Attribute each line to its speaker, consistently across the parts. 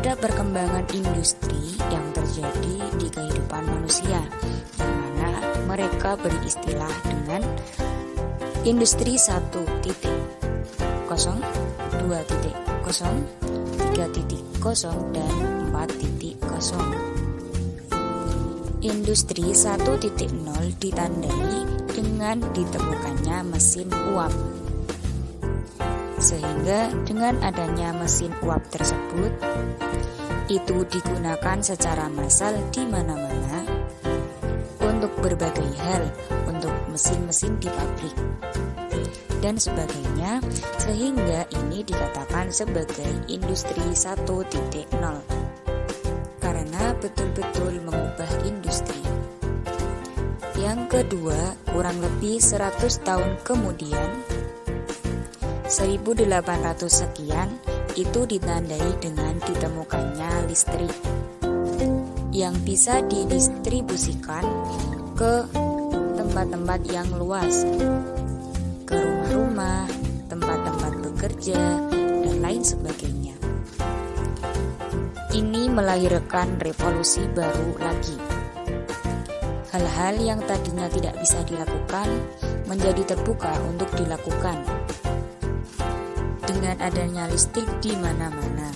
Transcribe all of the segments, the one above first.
Speaker 1: Ada perkembangan industri yang terjadi di kehidupan manusia, di mana mereka beristilah dengan industri 1.0, 2.0, 3.0, dan 4.0. Industri 1.0 ditandai dengan ditemukannya mesin uap. Sehingga dengan adanya mesin uap tersebut, itu digunakan secara massal di mana-mana untuk berbagai hal, untuk mesin-mesin di pabrik dan sebagainya, sehingga ini dikatakan sebagai industri 1.0 karena betul-betul mengubah industri. Yang kedua, kurang lebih 100 tahun kemudian, 1800 sekian, itu ditandai dengan ditemukannya listrik yang bisa didistribusikan ke tempat-tempat yang luas, ke rumah-rumah, tempat-tempat bekerja, dan lain sebagainya. Ini melahirkan revolusi baru lagi. Hal-hal yang tadinya tidak bisa dilakukan menjadi terbuka untuk dilakukan dengan adanya listrik di mana-mana,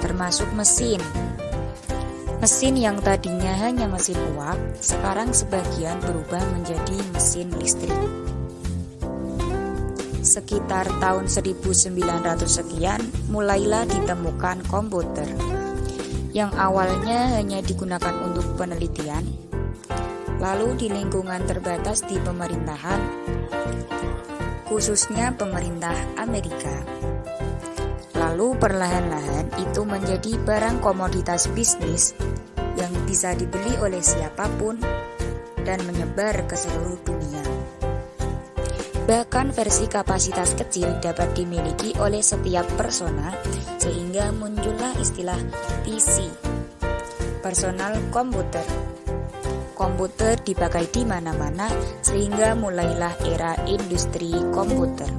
Speaker 1: termasuk mesin. Mesin yang tadinya hanya mesin uap, sekarang sebagian berubah menjadi mesin listrik. Sekitar tahun 1900 sekian, mulailah ditemukan komputer yang awalnya hanya digunakan untuk penelitian, lalu di lingkungan terbatas di pemerintahan, khususnya pemerintah Amerika. Lalu perlahan-lahan itu menjadi barang komoditas bisnis yang bisa dibeli oleh siapapun dan menyebar ke seluruh dunia. Bahkan versi kapasitas kecil dapat dimiliki oleh setiap persona, sehingga muncullah istilah PC, personal computer. Komputer dipakai di mana-mana, sehingga mulailah era industri komputer.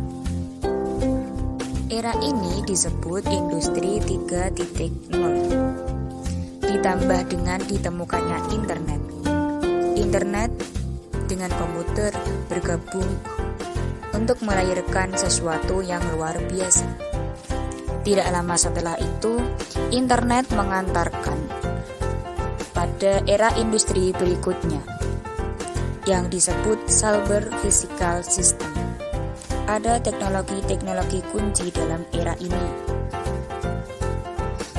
Speaker 1: Era ini disebut industri 3.0. Ditambah dengan ditemukannya internet. Internet dengan komputer bergabung untuk melahirkan sesuatu yang luar biasa. Tidak lama setelah itu, internet mengantarkan pada era industri berikutnya yang disebut cyber physical system. Ada teknologi-teknologi kunci dalam era ini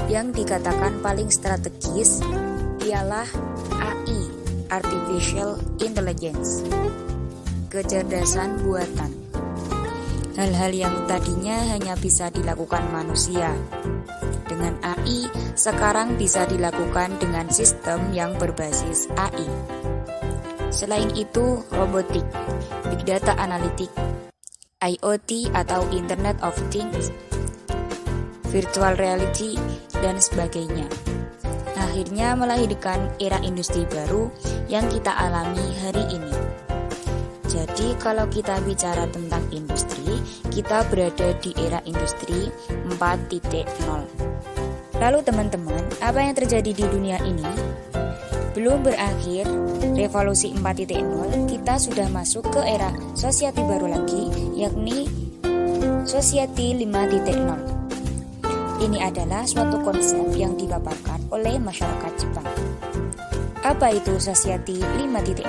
Speaker 1: yang dikatakan paling strategis ialah AI, Artificial Intelligence, kecerdasan buatan. Hal-hal yang tadinya hanya bisa dilakukan manusia dengan AI, sekarang bisa dilakukan dengan sistem yang berbasis AI. Selain itu, robotik, big data analitik, IoT atau Internet of Things, virtual reality, dan sebagainya. Akhirnya melahirkan era industri baru yang kita alami hari ini. Jadi kalau kita bicara tentang industri, kita berada di era industri 4.0. Lalu teman-teman, apa yang terjadi di dunia ini? Belum berakhir revolusi 4.0, kita sudah masuk ke era society baru lagi, yakni society 5.0. Ini adalah suatu konsep yang dipaparkan oleh masyarakat Jepang. Apa itu society 5.0?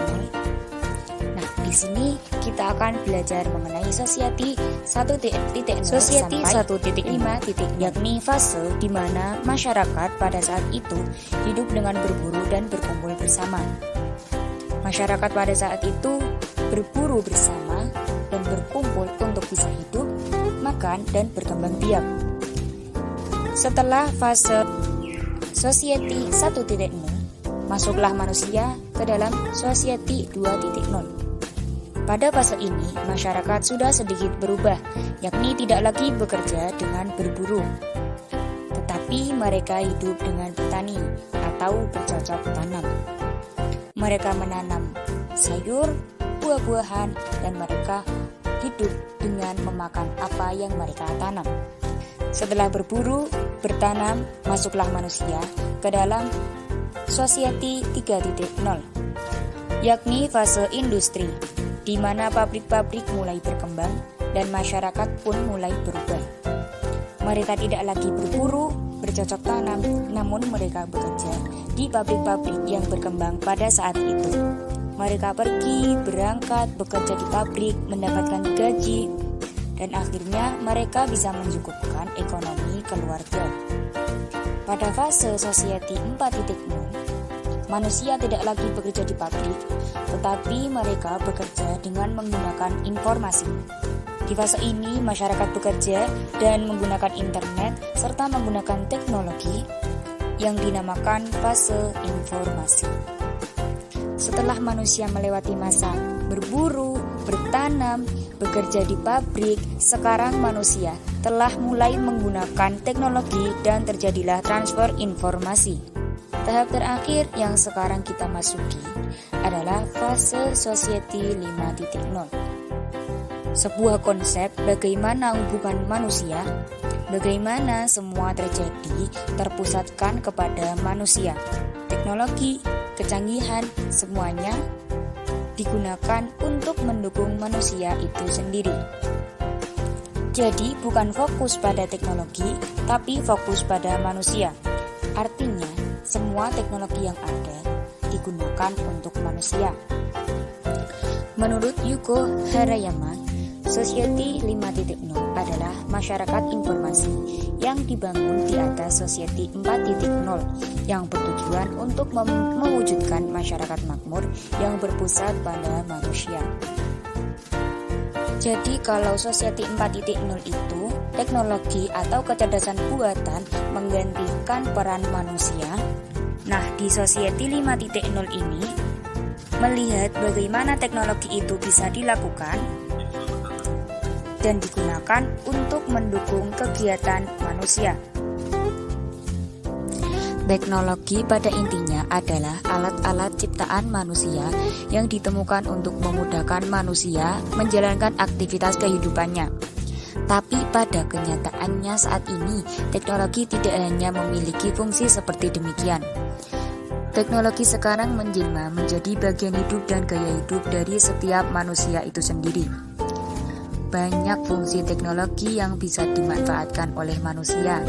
Speaker 1: Nah, di sini kita akan belajar mengenai society 1.0
Speaker 2: Society
Speaker 1: sampai 1.5, yakni fase di mana masyarakat pada saat itu hidup dengan berburu dan berkumpul bersama. Masyarakat pada saat itu berburu bersama dan berkumpul untuk bisa hidup, makan, dan berkembang biak. Setelah fase society 1.0, masuklah manusia ke dalam society 2.0. Pada fase ini, masyarakat sudah sedikit berubah, yakni tidak lagi bekerja dengan berburu, tetapi mereka hidup dengan bertani atau bercocok tanam. Mereka menanam sayur, buah-buahan, dan mereka hidup dengan memakan apa yang mereka tanam. Setelah berburu, bertanam, masuklah manusia ke dalam Society 3.0, yakni fase industri, di mana pabrik-pabrik mulai berkembang dan masyarakat pun mulai berubah. Mereka tidak lagi berburu, bercocok tanam, namun mereka bekerja di pabrik-pabrik yang berkembang pada saat itu. Mereka pergi, berangkat, bekerja di pabrik, mendapatkan gaji, dan akhirnya mereka bisa mencukupkan ekonomi keluarga. Pada fase Society 4.0, manusia tidak lagi bekerja di pabrik, tetapi mereka bekerja dengan menggunakan informasi. Di fase ini, masyarakat bekerja dan menggunakan internet serta menggunakan teknologi yang dinamakan fase informasi. Setelah manusia melewati masa berburu, bertanam, bekerja di pabrik, sekarang manusia telah mulai menggunakan teknologi dan terjadilah transfer informasi. Tahap terakhir yang sekarang kita masuki adalah fase Society 5.0. Sebuah konsep bagaimana hubungan manusia, bagaimana semua terjadi terpusatkan kepada manusia. Teknologi, kecanggihan, semuanya digunakan untuk mendukung manusia itu sendiri. Jadi bukan fokus pada teknologi, tapi fokus pada manusia. Artinya, semua teknologi yang ada digunakan untuk manusia. Menurut Yuko Harayama, Society 5.0 adalah masyarakat informasi yang dibangun di atas Society 4.0 yang bertujuan untuk mewujudkan masyarakat makmur yang berpusat pada manusia. Jadi kalau Society 4.0 itu teknologi atau kecerdasan buatan menggantikan peran manusia. Nah, di Society 5.0 ini melihat bagaimana teknologi itu bisa dilakukan dan digunakan untuk mendukung kegiatan manusia. Teknologi pada intinya adalah alat-alat ciptaan manusia yang ditemukan untuk memudahkan manusia menjalankan aktivitas kehidupannya. Tapi pada kenyataannya saat ini, teknologi tidak hanya memiliki fungsi seperti demikian. Teknologi sekarang menjelma menjadi bagian hidup dan gaya hidup dari setiap manusia itu sendiri. Banyak fungsi teknologi yang bisa dimanfaatkan oleh manusia.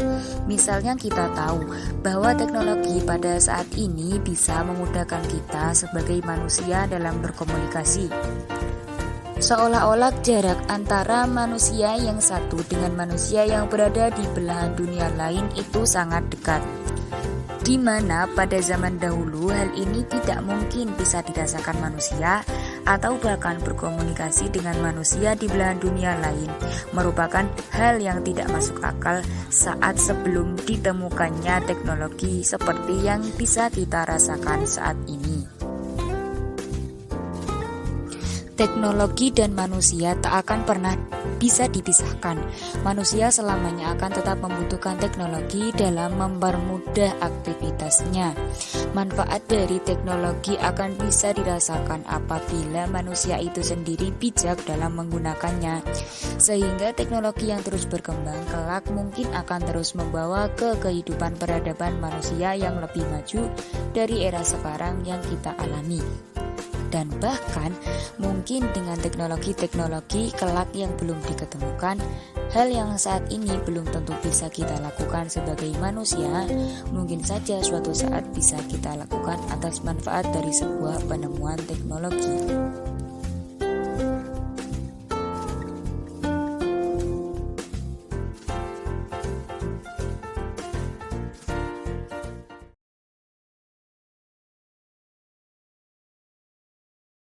Speaker 1: Misalnya kita tahu bahwa teknologi pada saat ini bisa memudahkan kita sebagai manusia dalam berkomunikasi. Seolah-olah jarak antara manusia yang satu dengan manusia yang berada di belahan dunia lain itu sangat dekat. Di mana pada zaman dahulu hal ini tidak mungkin bisa dirasakan manusia atau bahkan berkomunikasi dengan manusia di belahan dunia lain merupakan hal yang tidak masuk akal saat sebelum ditemukannya teknologi seperti yang bisa kita rasakan saat ini. Teknologi dan manusia tak akan pernah bisa dipisahkan. Manusia selamanya akan tetap membutuhkan teknologi dalam mempermudah aktivitasnya. Manfaat dari teknologi akan bisa dirasakan apabila manusia itu sendiri bijak dalam menggunakannya. Sehingga teknologi yang terus berkembang kelak mungkin akan terus membawa ke kehidupan peradaban manusia yang lebih maju dari era sekarang yang kita alami. Dan bahkan mungkin dengan teknologi-teknologi kelak yang belum diketemukan, hal yang saat ini belum tentu bisa kita lakukan sebagai manusia, mungkin saja suatu saat bisa kita lakukan atas manfaat dari sebuah penemuan teknologi.